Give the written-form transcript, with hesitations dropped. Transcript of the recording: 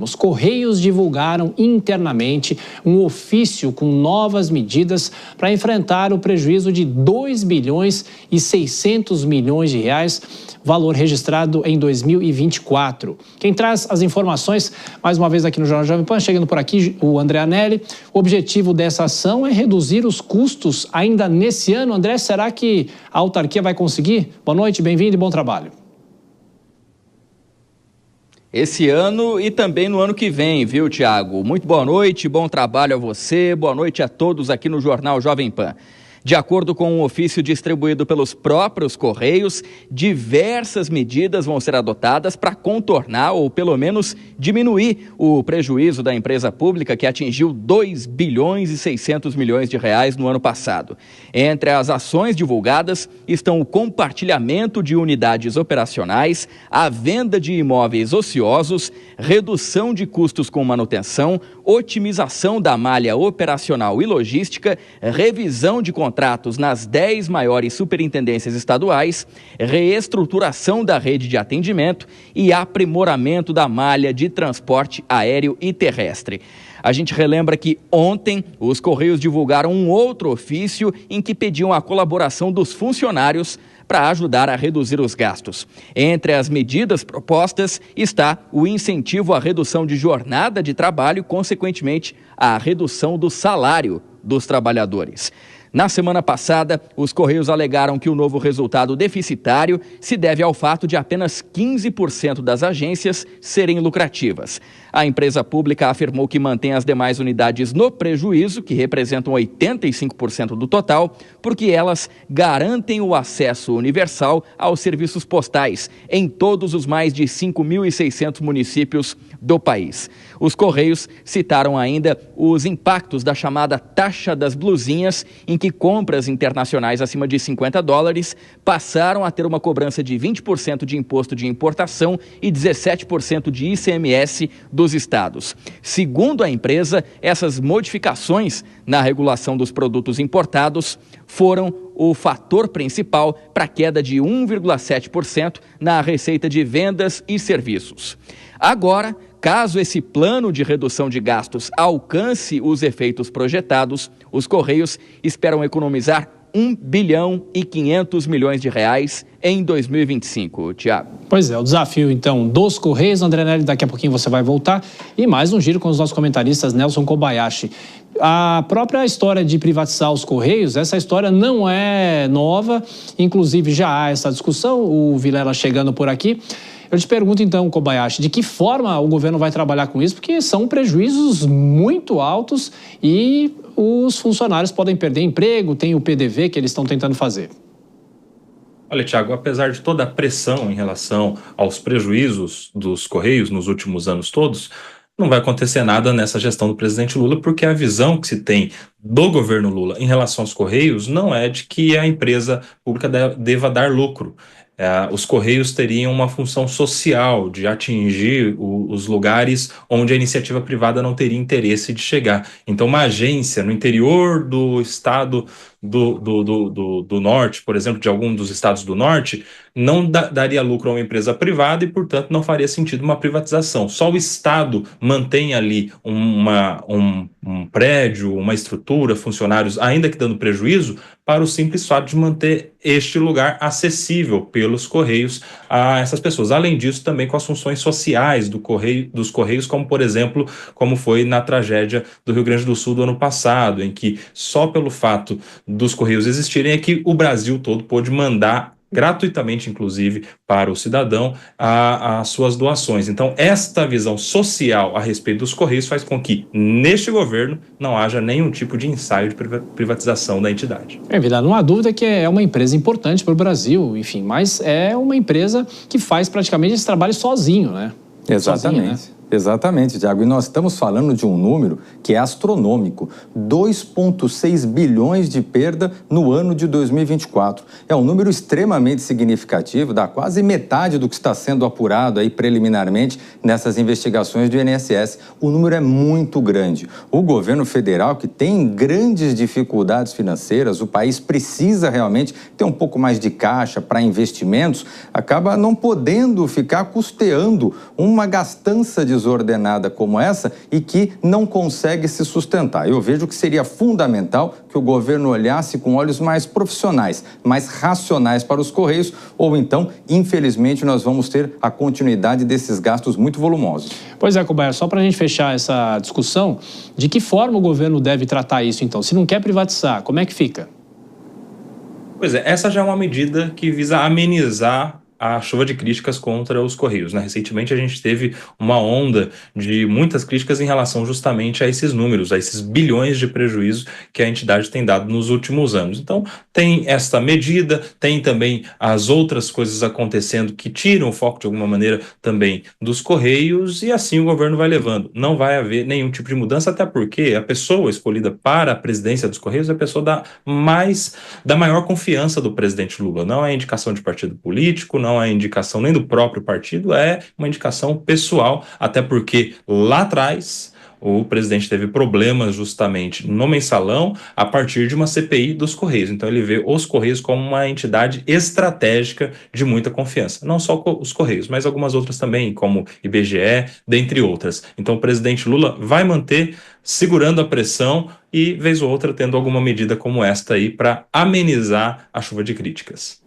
Os Correios divulgaram internamente um ofício com novas medidas para enfrentar o prejuízo de 2 bilhões e 600 milhões de reais, valor registrado em 2024. Quem traz as informações, mais uma vez aqui no Jornal Jovem Pan, chegando por aqui, o André Anelli. O objetivo dessa ação é reduzir os custos ainda nesse ano. André, será que a autarquia vai conseguir? Boa noite, bem-vindo e bom trabalho. Esse ano e também no ano que vem, viu, Tiago? Muito boa noite, bom trabalho a você, boa noite a todos aqui no Jornal Jovem Pan. De acordo com um ofício distribuído pelos próprios Correios, diversas medidas vão ser adotadas para contornar ou pelo menos diminuir o prejuízo da empresa pública que atingiu 2 bilhões e 600 milhões de reais no ano passado. Entre as ações divulgadas estão o compartilhamento de unidades operacionais, a venda de imóveis ociosos, redução de custos com manutenção, otimização da malha operacional e logística, revisão de contratos nas 10 maiores superintendências estaduais, reestruturação da rede de atendimento e aprimoramento da malha de transporte aéreo e terrestre. A gente relembra que ontem os Correios divulgaram um outro ofício em que pediam a colaboração dos funcionários para ajudar a reduzir os gastos. Entre as medidas propostas está o incentivo à redução de jornada de trabalho, consequentemente, a redução do salário dos trabalhadores. Na semana passada, os Correios alegaram que o novo resultado deficitário se deve ao fato de apenas 15% das agências serem lucrativas. A empresa pública afirmou que mantém as demais unidades no prejuízo, que representam 85% do total, porque elas garantem o acesso universal aos serviços postais em todos os mais de 5.600 municípios do país. Os Correios citaram ainda os impactos da chamada taxa das blusinhas, em que compras internacionais acima de $50 passaram a ter uma cobrança de 20% de imposto de importação e 17% de ICMS dos estados. Segundo a empresa, essas modificações na regulação dos produtos importados foram o fator principal para a queda de 1,7% na receita de vendas e serviços. Agora, caso esse plano de redução de gastos alcance os efeitos projetados, os Correios esperam economizar 1 bilhão e 500 milhões de reais em 2025, Tiago. Pois é, o desafio então dos Correios, André Anelli, daqui a pouquinho você vai voltar, e mais um giro com os nossos comentaristas, Nelson Kobayashi. A própria história de privatizar os Correios, essa história não é nova, inclusive já há essa discussão, o Vilela chegando por aqui. Eu te pergunto então, Kobayashi, de que forma o governo vai trabalhar com isso? Porque são prejuízos muito altos e os funcionários podem perder emprego, tem o PDV que eles estão tentando fazer. Olha, Tiago, apesar de toda a pressão em relação aos prejuízos dos Correios nos últimos anos todos, não vai acontecer nada nessa gestão do presidente Lula, porque a visão que se tem do governo Lula em relação aos Correios não é de que a empresa pública deva dar lucro. Os Correios teriam uma função social de atingir os lugares onde a iniciativa privada não teria interesse de chegar. Então, uma agência no interior do estado do norte, por exemplo, de algum dos estados do norte, não daria lucro a uma empresa privada e, portanto, não faria sentido uma privatização. Só o Estado mantém ali um prédio, uma estrutura, funcionários, ainda que dando prejuízo, para o simples fato de manter este lugar acessível pelos Correios a essas pessoas. Além disso, também com as funções sociais dos Correios, como, por exemplo, como foi na tragédia do Rio Grande do Sul do ano passado, em que só pelo fato dos Correios existirem é que o Brasil todo pôde mandar gratuitamente, inclusive, para o cidadão, as suas doações. Então, esta visão social a respeito dos Correios faz com que, neste governo, não haja nenhum tipo de ensaio de privatização da entidade. É verdade, não há dúvida que é uma empresa importante para o Brasil, enfim, mas é uma empresa que faz praticamente esse trabalho sozinho, né? Exatamente. Sozinho, né? Exatamente, Tiago. E nós estamos falando de um número que é astronômico, 2,6 bilhões de perda no ano de 2024. É um número extremamente significativo, dá quase metade do que está sendo apurado aí preliminarmente nessas investigações do INSS. O número é muito grande. O governo federal, que tem grandes dificuldades financeiras, o país precisa realmente ter um pouco mais de caixa para investimentos, acaba não podendo ficar custeando uma gastança de desordenada como essa e que não consegue se sustentar. Eu vejo que seria fundamental que o governo olhasse com olhos mais profissionais, mais racionais para os Correios, ou então, infelizmente, nós vamos ter a continuidade desses gastos muito volumosos. Pois é, Kobayashi, só para a gente fechar essa discussão, de que forma o governo deve tratar isso, então? Se não quer privatizar, como é que fica? Pois é, essa já é uma medida que visa amenizar a chuva de críticas contra os Correios, né? Recentemente a gente teve uma onda de muitas críticas em relação justamente a esses números, a esses bilhões de prejuízo que a entidade tem dado nos últimos anos. Então, tem esta medida, tem também as outras coisas acontecendo que tiram o foco de alguma maneira também dos Correios, e assim o governo vai levando. Não vai haver nenhum tipo de mudança, até porque a pessoa escolhida para a presidência dos Correios é a pessoa da maior confiança do presidente Lula. Não é indicação de partido político, não é indicação nem do próprio partido, é uma indicação pessoal, até porque lá atrás o presidente teve problemas justamente no mensalão a partir de uma CPI dos Correios. Então ele vê os Correios como uma entidade estratégica de muita confiança. Não só os Correios, mas algumas outras também, como IBGE, dentre outras. Então o presidente Lula vai manter segurando a pressão e, vez ou outra, tendo alguma medida como esta aí para amenizar a chuva de críticas.